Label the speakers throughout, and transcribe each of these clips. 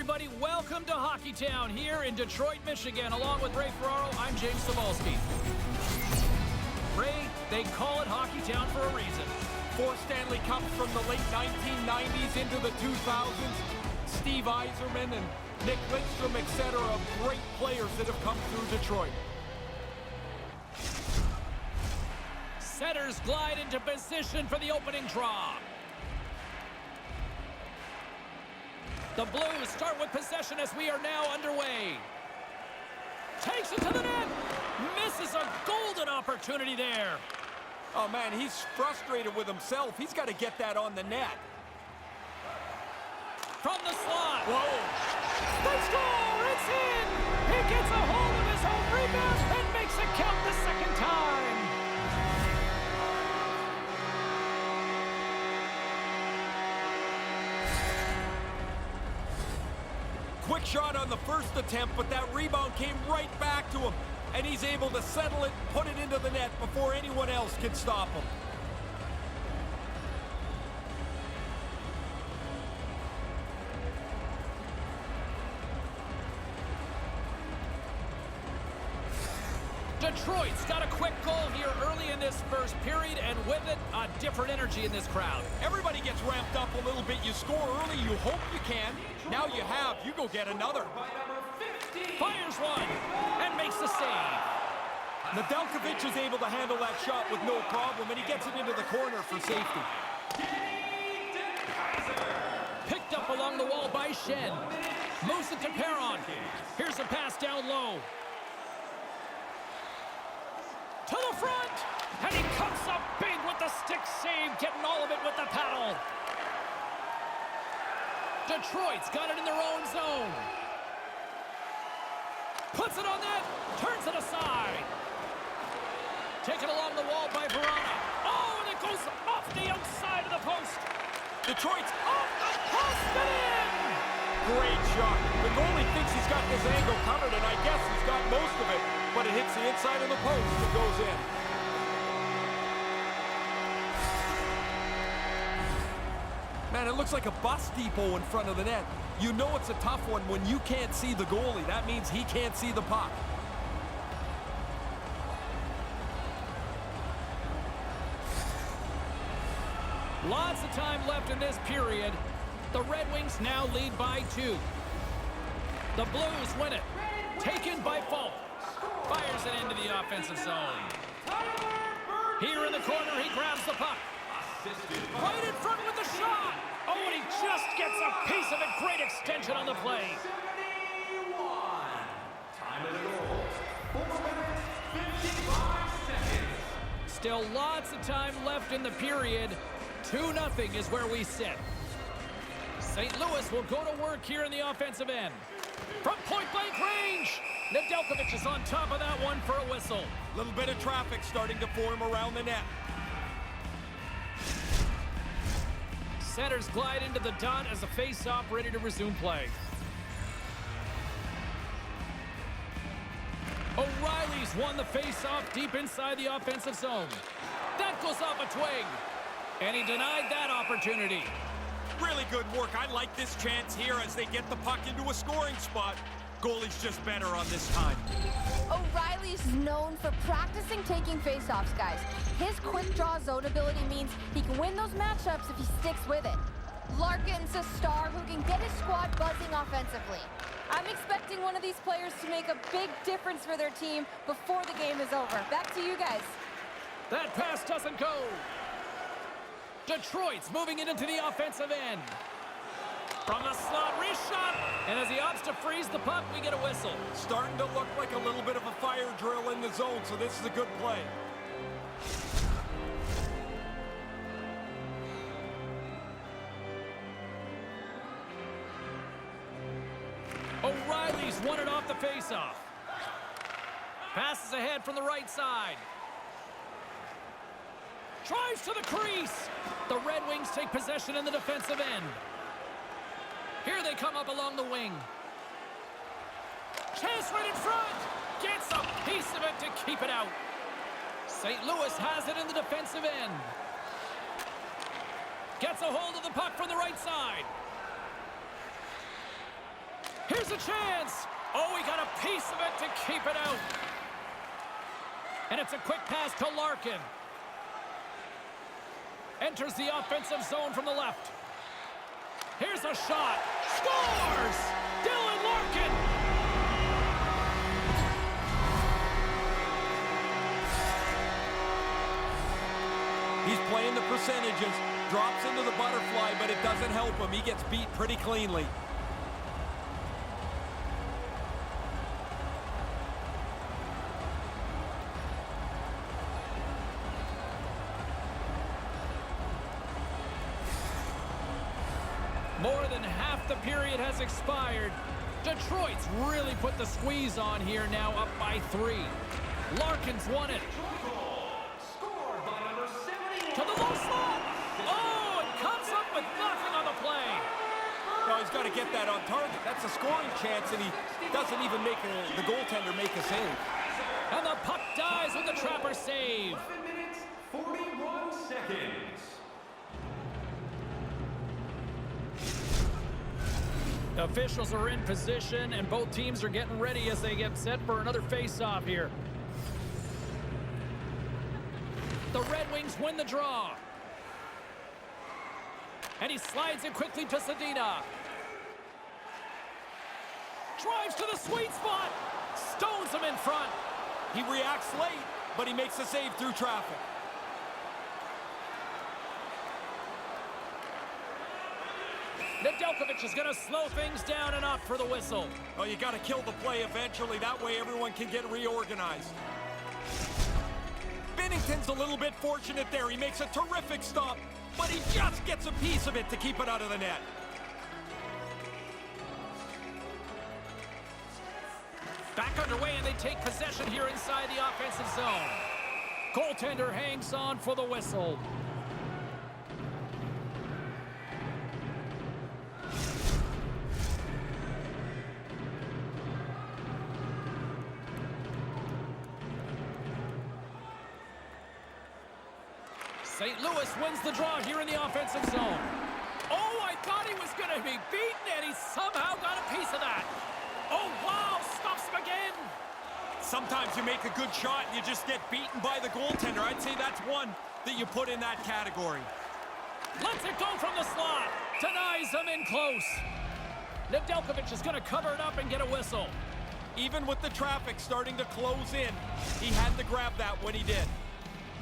Speaker 1: everybody. Welcome to Hockey Town here in Detroit, Michigan. Along with Ray Ferraro, I'm James Cebulski. Ray, they call it Hockey Town for a reason.
Speaker 2: 4 Stanley Cups from the late 1990s into the 2000s. Steve Yzerman and Nick Lidstrom, etc. Great players that have come through Detroit.
Speaker 1: Setters glide into position for the opening draw. The Blues start with possession as we are now underway. Takes it to the net. Misses a golden opportunity there.
Speaker 2: Oh, man, he's frustrated with himself. He's got to get that on the net.
Speaker 1: From the slot.
Speaker 2: Whoa.
Speaker 1: They score! It's in! He gets a hold of his own rebound and makes it count the second time.
Speaker 2: Quick shot on the first attempt, but that rebound came right back to him. And he's able to settle it, put it into the net before anyone else can stop him.
Speaker 1: Detroit's got a quick goal here early in this first period, and with it, a different energy in this crowd.
Speaker 2: Everybody gets ramped up a little bit. You score early, you hope you can. Now you have, you go get another.
Speaker 1: Fires one and makes the save.
Speaker 2: Nedeljkovic is able to handle that shot with no problem, and he gets it into the corner for safety.
Speaker 1: Picked up along the wall by Shen. Moves it to Perron. Here's a pass down low. To the front, and he comes up big with the stick save, getting all of it with the paddle. Detroit's got it in their own zone. Puts it on net, turns it aside. Taken along the wall by Verona. Oh, and it goes off the outside of the post.
Speaker 2: Detroit's
Speaker 1: Off the post and in!
Speaker 2: great shot. The goalie thinks he's got this angle covered, and I guess he's got most of it, but it hits the inside of the post and goes in. Man, it looks like a bus depot in front of the net. You know it's a tough one when you can't see the goalie. That means he can't see the puck.
Speaker 1: Lots of time left in this period. The Redwings now lead by 2. The Blues win it. Taken by Falk. Fires it into the offensive zone. Here in the corner, he grabs the puck. Right in front with the shot. Oh, and he just gets a piece of it. Great extension on the play.
Speaker 3: Time of the goal, 4 minutes, 55 seconds.
Speaker 1: Still lots of time left in the period. 2-0 is where we sit. St. Louis will go to work here in the offensive end. From point-blank range, Nedeljkovic is on top of that one for a whistle.
Speaker 2: A little bit of traffic starting to form around the net.
Speaker 1: Setters glide into the dot as a face-off ready to resume play. O'Reilly's won the face-off deep inside the offensive zone. That goes off a twig. And he denied that opportunity.
Speaker 2: Really good work. I like this chance here as they get the puck into a scoring spot. Goalie's just better on this time.
Speaker 4: O'Reilly's known for practicing taking faceoffs, guys. His quick draw zone ability means he can win those matchups if he sticks with it. Larkin's a star who can get his squad buzzing offensively. I'm expecting one of these players to make a big difference for their team before the game is over. Back to you guys.
Speaker 1: That pass doesn't go. Detroit's moving it into the offensive end. From the slot, wrist shot, and as he opts to freeze the puck, we get a whistle.
Speaker 2: Starting to look like a little bit of a fire drill in the zone, so this is a good play.
Speaker 1: O'Reilly's won it off the faceoff. Passes ahead from the right side. Drives to the crease. The Red Wings take possession in the defensive end. Here they come up along the wing. Chance right in front. Gets a piece of it to keep it out. St. Louis has it in the defensive end. Gets a hold of the puck from the right side. Here's a chance. Oh, he got a piece of it to keep it out. And it's a quick pass to Larkin. Enters the offensive zone from the left. Here's a shot. Scores! Dylan Larkin!
Speaker 2: He's playing the percentages. Drops into the butterfly, but it doesn't help him. He gets beat pretty cleanly.
Speaker 1: More than half the period has expired. Detroit's really put the squeeze on here, now up by 3. Larkin's won it.
Speaker 3: Scored by number 71.
Speaker 1: To the low slot. Oh, it comes up with nothing on the play.
Speaker 2: No, he's got to get that on target. That's a scoring chance, and he doesn't even make the goaltender make a save.
Speaker 1: And the puck dies with the Trapper save.
Speaker 3: 11 minutes, 41 seconds.
Speaker 1: Officials are in position, and both teams are getting ready as they get set for another face-off here. The Red Wings win the draw. And he slides it quickly to Zadina. Drives to the sweet spot. Stones him in front.
Speaker 2: He reacts late, but he makes the save through traffic.
Speaker 1: Nedeljkovic is going to slow things down and opt for the whistle.
Speaker 2: Oh, you got to kill the play eventually. That way everyone can get reorganized. Binnington's a little bit fortunate there. He makes a terrific stop, but he just gets a piece of it to keep it out of the net.
Speaker 1: Back underway, and they take possession here inside the offensive zone. Goaltender hangs on for the whistle. St. Louis wins the draw here in the offensive zone. Oh, I thought he was going to be beaten, and he somehow got a piece of that. Oh, wow, stops him again.
Speaker 2: Sometimes you make a good shot and you just get beaten by the goaltender. I'd say that's one that you put in that category.
Speaker 1: Lets it go from the slot. Denies him in close. Nedeljkovic is going to cover it up and get a whistle.
Speaker 2: Even with the traffic starting to close in, he had to grab that when he did.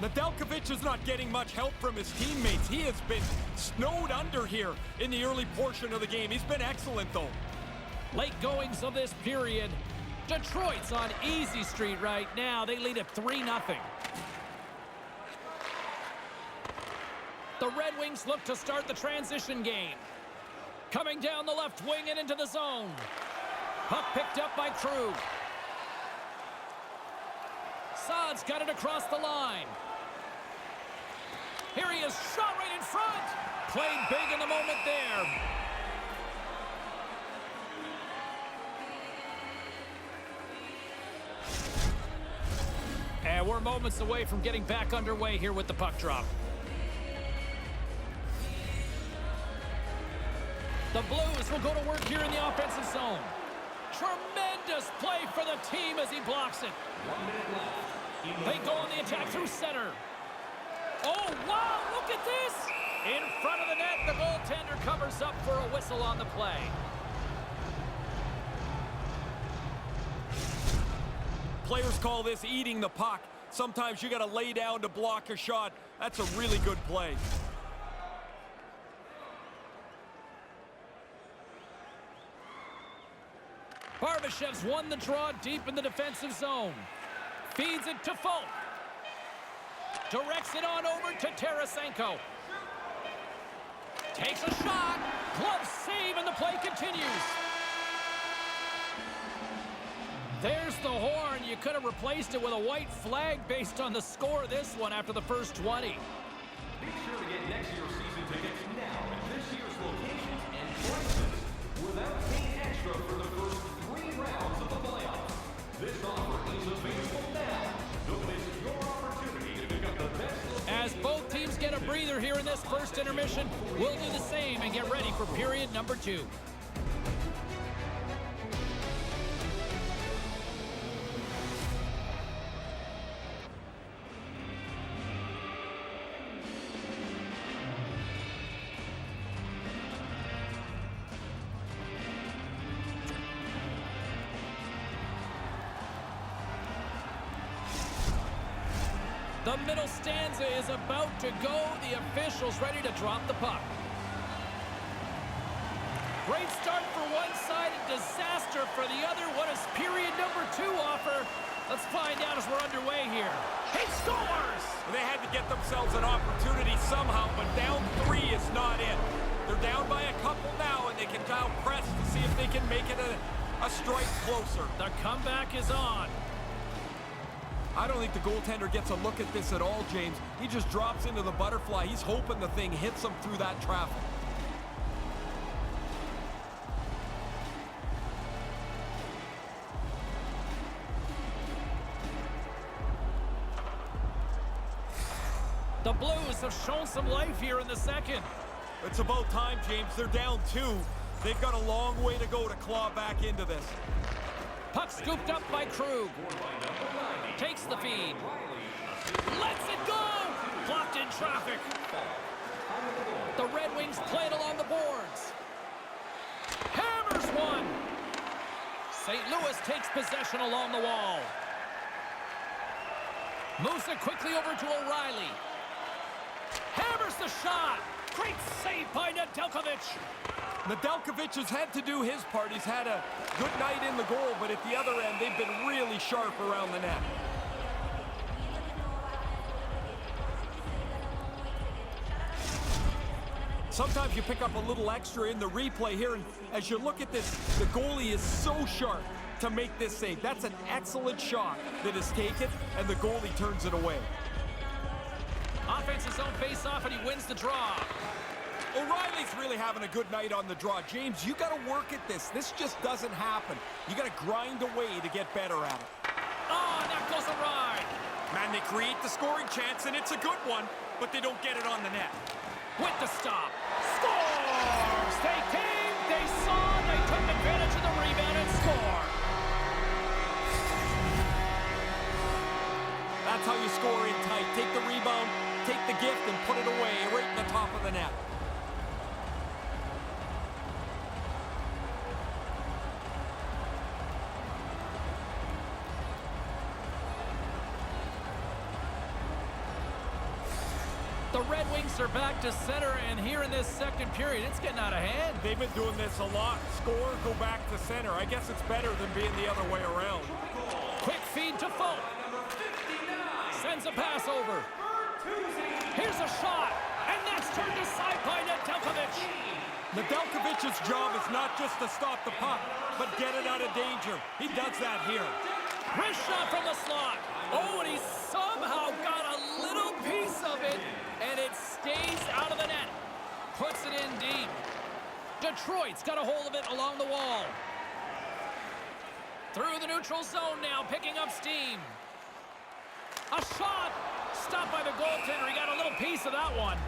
Speaker 2: Nedeljkovic is not getting much help from his teammates. He has been snowed under here in the early portion of the game. He's been excellent, though.
Speaker 1: Late goings of this period. Detroit's on easy street right now. They lead at 3-0. The Red Wings look to start the transition game. Coming down the left wing and into the zone. Puck picked up by Krug. Saad's got it across the line. Here he is, shot right in front. Played big in the moment there. And we're moments away from getting back underway here with the puck drop. The Blues will go to work here in the offensive zone. Tremendous play for the team as he blocks it.
Speaker 3: 1 minute left.
Speaker 1: They go on the attack through center. Oh, wow, look at this. In front of the net, the goaltender covers up for a whistle on the play.
Speaker 2: Players call this eating the puck. Sometimes you got to lay down to block a shot. That's a really good play.
Speaker 1: Barbashev's won the draw deep in the defensive zone. Feeds it to Folk. Directs it on over to Tarasenko. Takes a shot. Glove save, and the play continues. There's the horn. You could have replaced it with a white flag based on the score of this one after the first 20.
Speaker 3: Be sure to get next year's season tickets now at this year's locations and prices without paying extra for the first 3 rounds of the playoffs. This offer is available now. Don't miss your opportunity to pick up the best location.
Speaker 1: As both teams get a breather here in this first intermission, we'll do the same and get ready for period number 2. The middle stanza is about to go. The officials ready to drop the puck. Great start for one side and disaster for the other. What does period number 2 offer? Let's find out as we're underway here. He scores!
Speaker 2: They had to get themselves an opportunity somehow, but down 3 is not it. They're down by a couple now, and they can now press to see if they can make it a strike closer.
Speaker 1: The comeback is on.
Speaker 2: I don't think the goaltender gets a look at this at all, James. He just drops into the butterfly. He's hoping the thing hits him through that traffic.
Speaker 1: The Blues have shown some life here in the second.
Speaker 2: It's about time, James. They're down 2. They've got a long way to go to claw back into this.
Speaker 1: Puck scooped up by Krug. Takes the feed. Lets it go! Blocked in traffic. The Red Wings play it along the boards. Hammers one. St. Louis takes possession along the wall. Moves it quickly over to O'Reilly. Hammers the shot. Great save by Nedeljkovic.
Speaker 2: Nedeljkovic has had to do his part. He's had a good night in the goal, but at the other end, they've been really sharp around the net. Sometimes you pick up a little extra in the replay here, and as you look at this, the goalie is so sharp to make this save. That's an excellent shot that is taken, and the goalie turns it away.
Speaker 1: Offense his own face-off, and he wins the draw.
Speaker 2: O'Reilly's really having a good night on the draw. James, you got to work at this. This just doesn't happen. You got to grind away to get better at it.
Speaker 1: Oh, and that goes awry.
Speaker 2: Man, they create the scoring chance, and it's a good one, but they don't get it on the net.
Speaker 1: With the stop. Scores! They came, they saw, they took advantage of the rebound and score.
Speaker 2: That's how you score in tight. Take the rebound, take the gift, and put it away right in the top of the net.
Speaker 1: The Red Wings are back to center, and here in this second period, it's getting out of hand.
Speaker 2: They've been doing this a lot. Score, go back to center. I guess it's better than being the other way around.
Speaker 1: Quick feed to Folk. Sends a pass over. Here's a shot, and that's turned aside by Nedeljkovic.
Speaker 2: Nedeljkovic's job is not just to stop the puck, but get it out of danger. He does that here.
Speaker 1: Wrist shot from the slot. Oh, and he somehow got a little piece of it, and it stays out of the net. Puts it in deep. Detroit's got a hold of it along the wall. Through the neutral zone now, picking up steam. A shot. Stopped by the goaltender. He got a little piece of that one.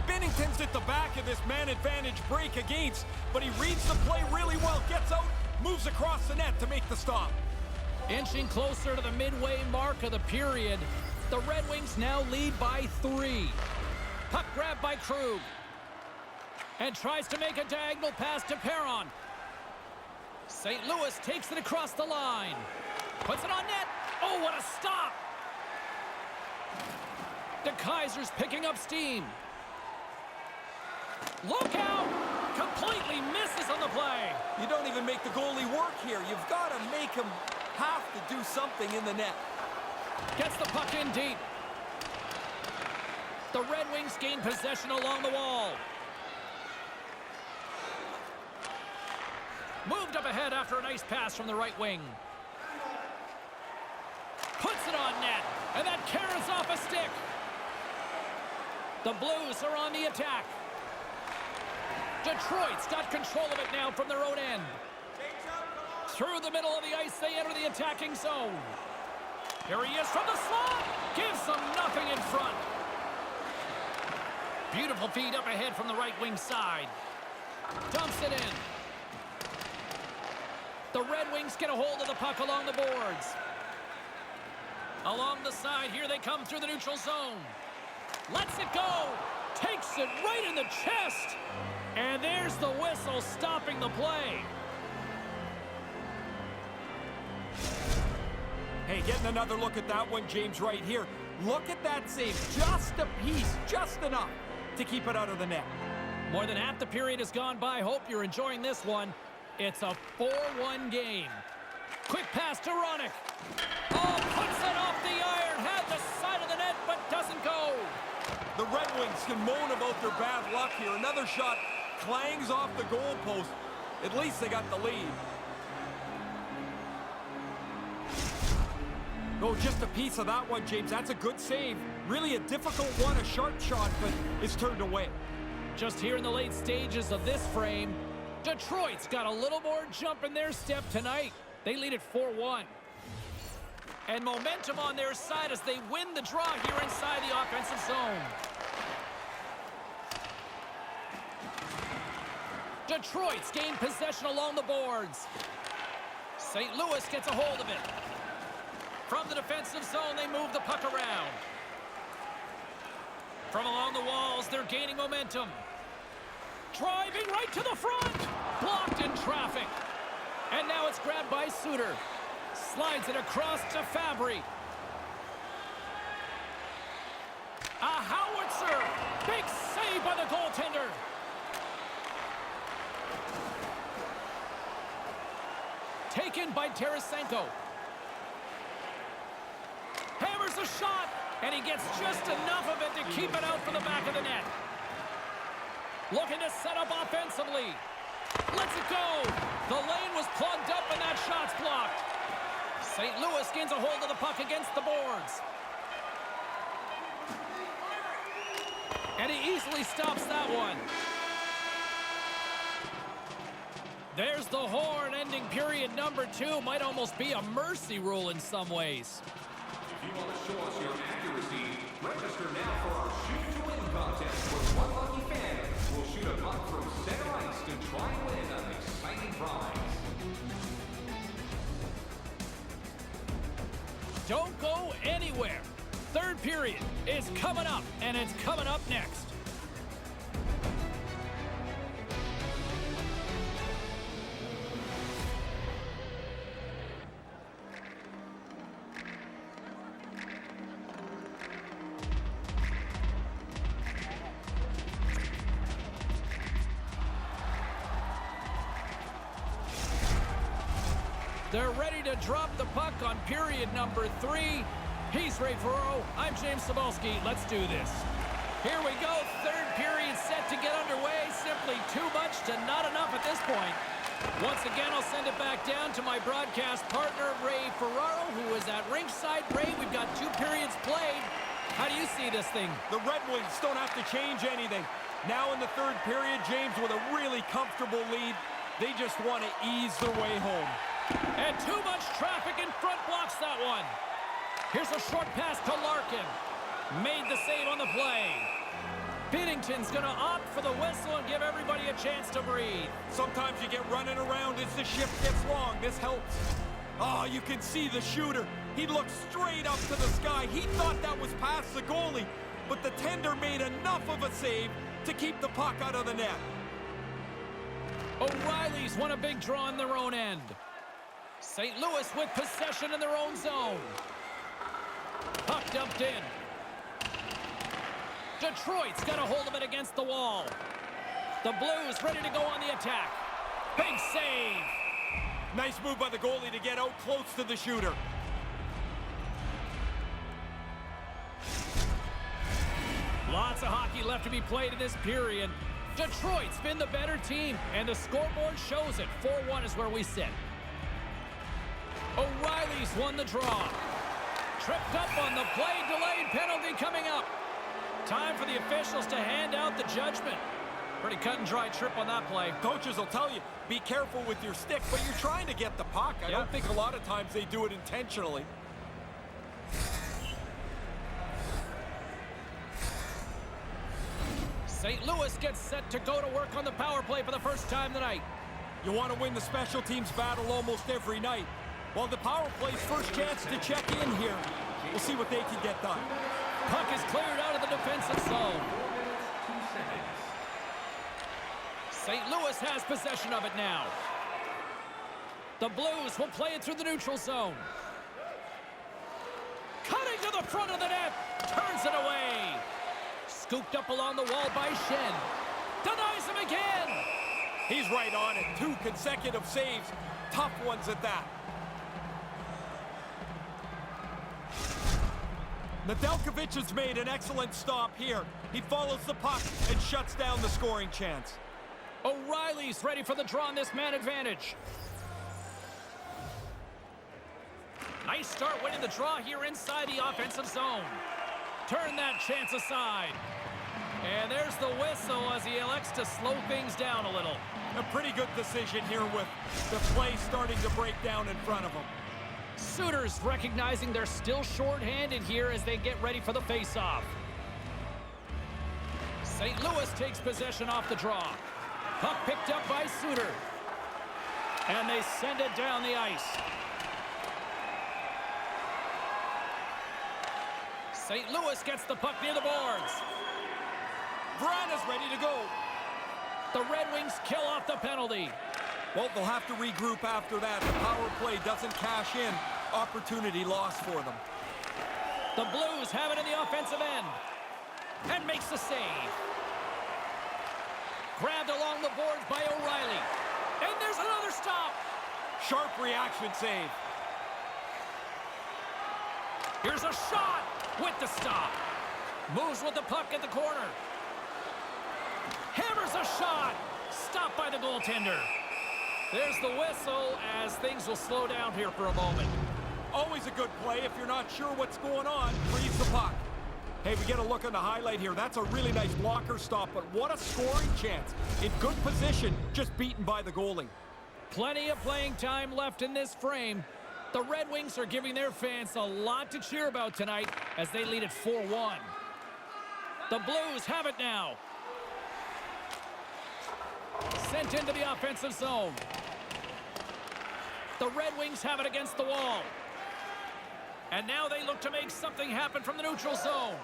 Speaker 2: Binnington's at the back of this man advantage break against, but he reads the play really well, gets out, moves across the net to make the stop.
Speaker 1: Inching closer to the midway mark of the period, the Red Wings now lead by 3. Puck grabbed by Krug. And tries to make a diagonal pass to Perron. St. Louis takes it across the line. Puts it on net. Oh, what a stop! De Keyser's picking up steam. Look out! Completely misses on the play.
Speaker 2: You don't even make the goalie work here. You've got to make him have to do something in the net.
Speaker 1: Gets the puck in deep. The Red Wings gain possession along the wall. Moved up ahead after a nice pass from the right wing. Puts it on net, and that carries off a stick. The Blues are on the attack. Detroit's got control of it now from their own end. Through the middle of the ice, they enter the attacking zone. Here he is from the slot. Gives them nothing in front. Beautiful feed up ahead from the right wing side. Dumps it in. The Red Wings get a hold of the puck along the boards. Along the side, here they come through the neutral zone. Lets it go. Takes it right in the chest. And there's the whistle stopping the play.
Speaker 2: Hey, getting another look at that one, James, right here. Look at that save. Just a piece, just enough to keep it out of the net.
Speaker 1: More than half the period has gone by. Hope you're enjoying this one. It's a 4-1 game. Quick pass to Ronick. Oh, puts it off the iron. Had the side of the net, but doesn't go.
Speaker 2: The Red Wings can moan about their bad luck here. Another shot clangs off the goalpost. At least they got the lead. Oh, just a piece of that one, James. That's a good save. Really a difficult one, a sharp shot, but it's turned away.
Speaker 1: Just here in the late stages of this frame, Detroit's got a little more jump in their step tonight. They lead it 4-1. And momentum on their side as they win the draw here inside the offensive zone. Detroit's gained possession along the boards. St. Louis gets a hold of it. From the defensive zone, they move the puck around. From along the walls, they're gaining momentum. Driving right to the front. Blocked in traffic. And now it's grabbed by Suter. Slides it across to Fabry. A howitzer. Big save by the goaltender. Taken by Tarasenko. Hammers a shot. And he gets just enough of it to keep it out for the back of the net. Looking to set up offensively. Lets it go. The lane was plugged up and that shot's blocked. St. Louis gains a hold of the puck against the boards. And he easily stops that one. There's the horn ending period number 2. Might almost be a mercy rule in some ways.
Speaker 3: If you want to show us your accuracy, register now for our Shoot to Win contest, where one lucky fan will shoot a puck from center ice to try and win an exciting prize.
Speaker 1: Don't go anywhere. Third period is coming up, and it's coming up next. They're ready to drop the puck on period number 3. He's Ray Ferraro. I'm James Cebulski. Let's do this. Here we go. Third period set to get underway. Simply too much to not enough at this point. Once again, I'll send it back down to my broadcast partner, Ray Ferraro, who is at rinkside. Ray, we've got 2 periods played. How do you see this thing?
Speaker 2: The Red Wings don't have to change anything. Now in the third period, James, with a really comfortable lead, they just want to ease their way home.
Speaker 1: And too much traffic in front blocks that one. Here's a short pass to Larkin. Made the save on the play. Binnington's going to opt for the whistle and give everybody a chance to breathe.
Speaker 2: Sometimes you get running around as the shift gets long. This helps. Oh, you can see the shooter. He looked straight up to the sky. He thought that was past the goalie, but the tender made enough of a save to keep the puck out of the net.
Speaker 1: O'Reilly's won a big draw on their own end. St. Louis with possession in their own zone. Puck dumped in. Detroit's got a hold of it against the wall. The Blues ready to go on the attack. Big save.
Speaker 2: Nice move by the goalie to get out close to the shooter.
Speaker 1: Lots of hockey left to be played in this period. Detroit's been the better team, and the scoreboard shows it. 4-1 is where we sit. O'Reilly's won the draw. Tripped up on the play, delayed penalty coming up. Time for the officials to hand out the judgment. Pretty cut and dry trip on that play.
Speaker 2: Coaches will tell you, be careful with your stick, but you're trying to get the puck. I don't think a lot of times they do it intentionally.
Speaker 1: St. Louis gets set to go to work on the power play for the first time tonight.
Speaker 2: You want to win the special teams battle almost every night. Well, the power play's first chance to check in here. We'll see what they can get done.
Speaker 1: Puck is cleared out of the defensive zone. St. Louis has possession of it now. The Blues will play it through the neutral zone. the front of the net. Turns it away. Scooped up along the wall by Shen. Denies him again.
Speaker 2: He's right on it. 2 consecutive saves. Tough ones at that. Nedeljkovic has made an excellent stop here. He follows the puck and shuts down the scoring chance.
Speaker 1: O'Reilly's ready for the draw on this man advantage. Nice start winning the draw here inside the offensive zone. Turn that chance aside. And there's the whistle as he elects to slow things down a little.
Speaker 2: A pretty good decision here with the play starting to break down in front of him.
Speaker 1: Suitors recognizing they're still short-handed here as they get ready for the face-off. St. Louis takes possession off the draw. Puck picked up by Suter. And they send it down the ice. St. Louis gets the puck near the boards.
Speaker 2: Vrana's ready to go.
Speaker 1: The Red Wings kill off the penalty.
Speaker 2: Well, they'll have to regroup after that. The power play doesn't cash in. Opportunity lost for them.
Speaker 1: The Blues have it in the offensive end. And makes the save. Grabbed along the boards by O'Reilly. And there's another stop.
Speaker 2: Sharp reaction save.
Speaker 1: Here's a shot with the stop. Moves with the puck at the corner. Hammers a shot. Stopped by the goaltender. There's the whistle as things will slow down here for a moment.
Speaker 2: Always a good play. If you're not sure what's going on, freeze the puck. Hey, we get a look on the highlight here. That's a really nice blocker stop, but what a scoring chance. In good position, just beaten by the goalie.
Speaker 1: Plenty of playing time left in this frame. The Red Wings are giving their fans a lot to cheer about tonight as they lead at 4-1. The Blues have it now. Sent into the offensive zone. The Red Wings have it against the wall. And now they look to make something happen from the neutral zone.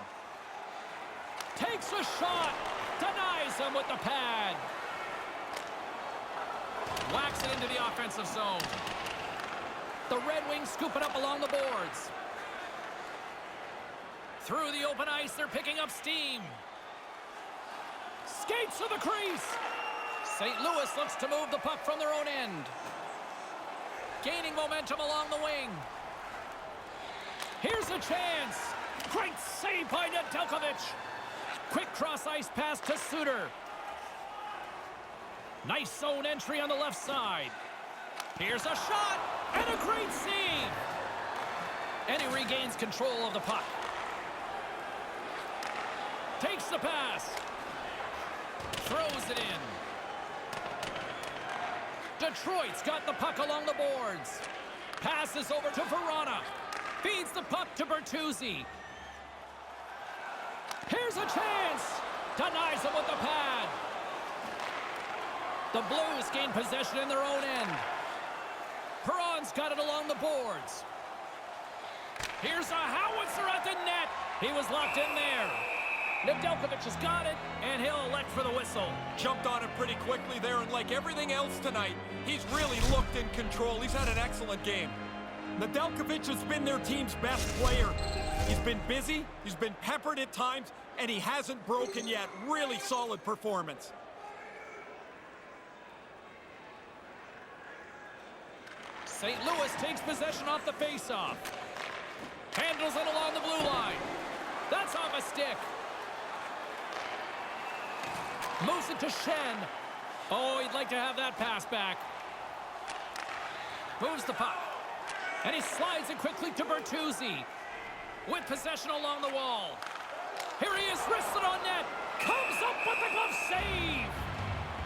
Speaker 1: Takes a shot. Denies him with the pad. Whacks it into the offensive zone. The Red Wings scoop it up along the boards. Through the open ice, they're picking up steam. Skates to the crease. St. Louis looks to move the puck from their own end. Gaining momentum along the wing. Here's a chance. Great save by Nedeljkovic. Quick cross-ice pass to Suter. Nice zone entry on the left side. Here's a shot and a great save. And he regains control of the puck. Takes the pass. Throws it in. Detroit's got the puck along the boards. Passes over to Vrana. Feeds the puck to Bertuzzi. Here's a chance. Denies him with the pad. The Blues gain possession in their own end. Perron's got it along the boards. Here's a howitzer at the net. He was locked in there. Nedeljkovic has got it, and he'll elect for the whistle.
Speaker 2: Jumped on it pretty quickly there, and like everything else tonight, he's really looked in control. He's had an excellent game. Nedeljkovic has been their team's best player. He's been busy, he's been peppered at times, and he hasn't broken yet. Really solid performance.
Speaker 1: St. Louis takes possession off the faceoff. Handles it along the blue line. That's off a stick. Moves it to Shen. Oh, he'd like to have that pass back. Moves the puck. And he slides it quickly to Bertuzzi. With possession along the wall. Here he is, wristed on net. Comes up with the glove save.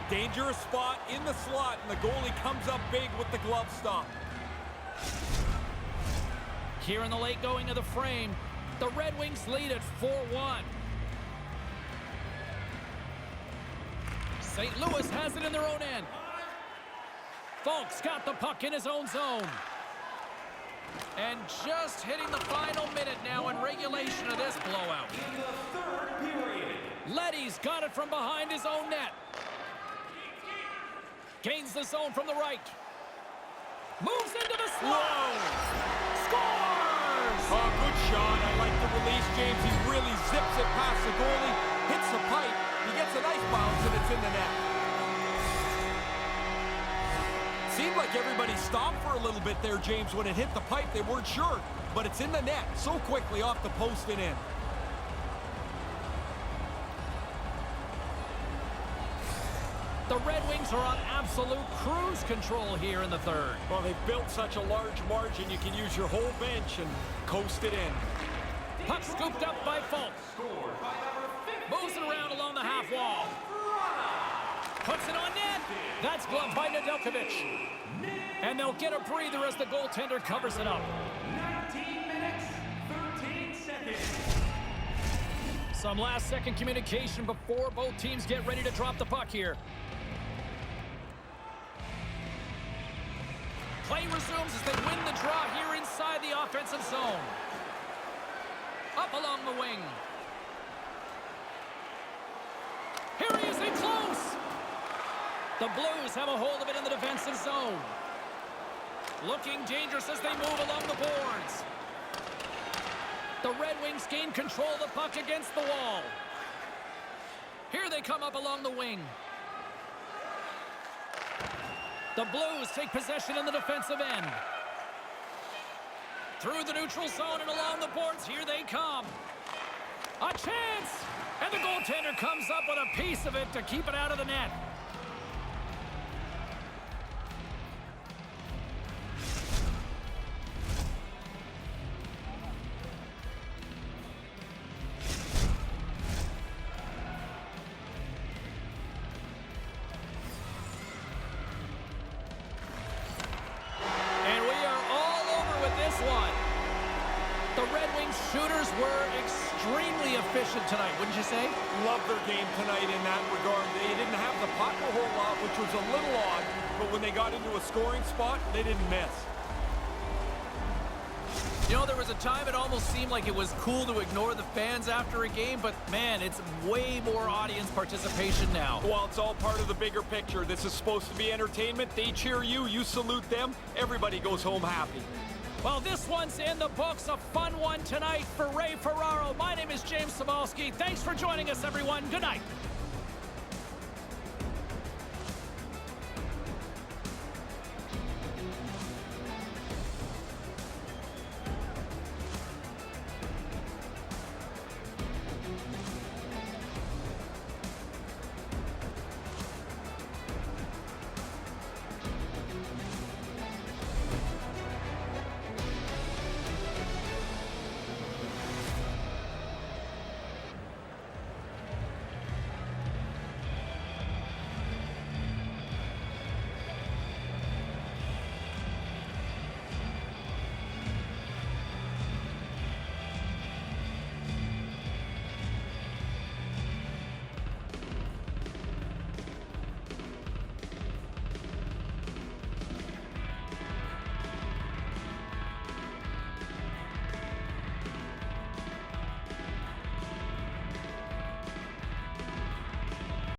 Speaker 2: Dangerous spot in the slot, and the goalie comes up big with the glove stop.
Speaker 1: Here in the late going of the frame, the Red Wings lead at 4-1. St. Louis has it in their own end. Falk's got the puck in his own zone. And just hitting the final minute now in regulation of this blowout.
Speaker 3: In the third period.
Speaker 1: Leddy's got it from behind his own net. Gains the zone from the right. Moves into the slot. Scores!
Speaker 2: Oh, good shot. I like the release, James. He really zips it past the goalie, hits the pipe. He gets a nice bounce, and it's in the net. Seemed like everybody stopped for a little bit there, James. When it hit the pipe, they weren't sure, but it's in the net so quickly off the post and in.
Speaker 1: The Red Wings are on absolute cruise control here in the third.
Speaker 2: Well, they've built such a large margin, you can use your whole bench and coast it in.
Speaker 1: Puck scooped up by Fultz. Moves it around along the half wall. Puts it on net. That's gloved by Nedeljkovic. And they'll get a breather as the goaltender covers it up.
Speaker 3: 19 minutes, 13 seconds.
Speaker 1: Some last-second communication before both teams get ready to drop the puck here. Play resumes as they win the draw here inside the offensive zone. Up along the wing. Here he is in close. The Blues have a hold of it in the defensive zone. Looking dangerous as they move along the boards. The Red Wings gain control of the puck against the wall. Here they come up along the wing. The Blues take possession in the defensive end. Through the neutral zone and along the boards, here they come. A chance! And the goaltender comes up with a piece of it to keep it out of the net. Shooters were extremely efficient tonight, wouldn't you say?
Speaker 2: Love their game tonight in that regard. They didn't have the puck a whole lot, which was a little odd, but when they got into a scoring spot, they didn't miss.
Speaker 1: You know, there was a time it almost seemed like it was cool to ignore the fans after a game, but man, it's way more audience participation now.
Speaker 2: Well, it's all part of the bigger picture. This is supposed to be entertainment. They cheer you, you salute them. Everybody goes home happy.
Speaker 1: Well, this one's in the books. A fun one tonight for Ray Ferraro. My name is James Cybulski. Thanks for joining us, everyone. Good night.